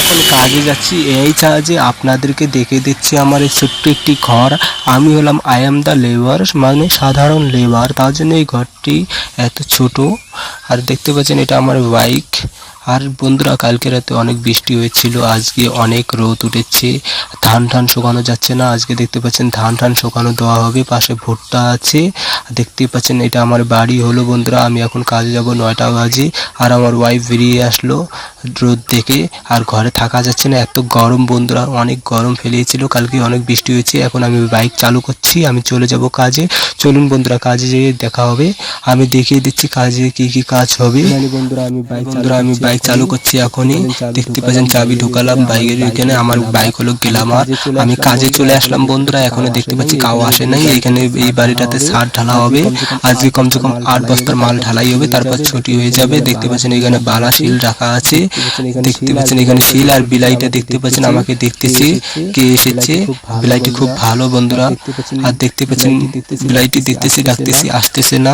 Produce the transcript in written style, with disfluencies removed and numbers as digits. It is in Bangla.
এখন কাজে যাচ্ছি, এই যে আপনাদেরকে দেখে দিচ্ছি আমার এই ছোট্ট একটি ঘর। আমি হলাম আই এম দ্য লেবার, মানে সাধারণ লেবার, তার জন্য এই ঘরটি এত ছোট। আর দেখতে পাচ্ছেন এটা আমার বাইক। আর বন্ধুরা, কালকে রাতে অনেক বৃষ্টি হয়েছিল, আজকে অনেক রোদ উঠেছে, ধান শুকানো যাচ্ছে না। আজকে দেখতে পাচ্ছেন ধান শুকানো দেওয়া হবে, পাশে ভুট্টা আছে। দেখতে পাচ্ছেন এটা আমার বাড়ি হলো বন্ধুরা। আমি এখন কাজে যাব 9টা বাজে। আর আমার ওয়াইফ বেরিয়ে আসলো রোদ দেখে, আর ঘরে থাকা যাচ্ছে না, এত গরম বন্ধুরা, অনেক গরম ফেলেছিল, কালকে অনেক বৃষ্টি হয়েছে। এখন আমি বাইক চালু করছি, আমি চলে যাব কাজে। চলুন বন্ধুরা, কাজে যেয়ে দেখা হবে। আমি দেখিয়ে দিচ্ছি কাজে কি কি কাজ হবে। বন্ধুরা আমি বাইক চালু করছি এখনই। দেখতে পাচ্ছেন চাবি ঢোকালাম বাইকের এখানে। আমার বাইক হলো গ্ল্যামার। আমি কাজে চলে আসলাম বন্ধুরা। এখনো দেখতে পাচ্ছি কাউ আসে নাই। এখানে এই বাড়িটাতে ছাদ ঢালা হবে, আজকে কমসে কম 8 বস্তার মাল ঢালাই হবে, তারপর ছুটি হয়ে যাবে। দেখতে পাচ্ছেন এখানে বালা শিল রাখা আছে। দেখতে পাচ্ছেন এখানে শিল আর বিলাইটা দেখতে পাচ্ছেন আমাকে দেখতেছে কে এসেছে। বিলাইটি খুব ভালো বন্ধুরা। আর দেখতে পাচ্ছেন বিলাইটি দেখতেছি, ডাকতেছি, আসতেছে না।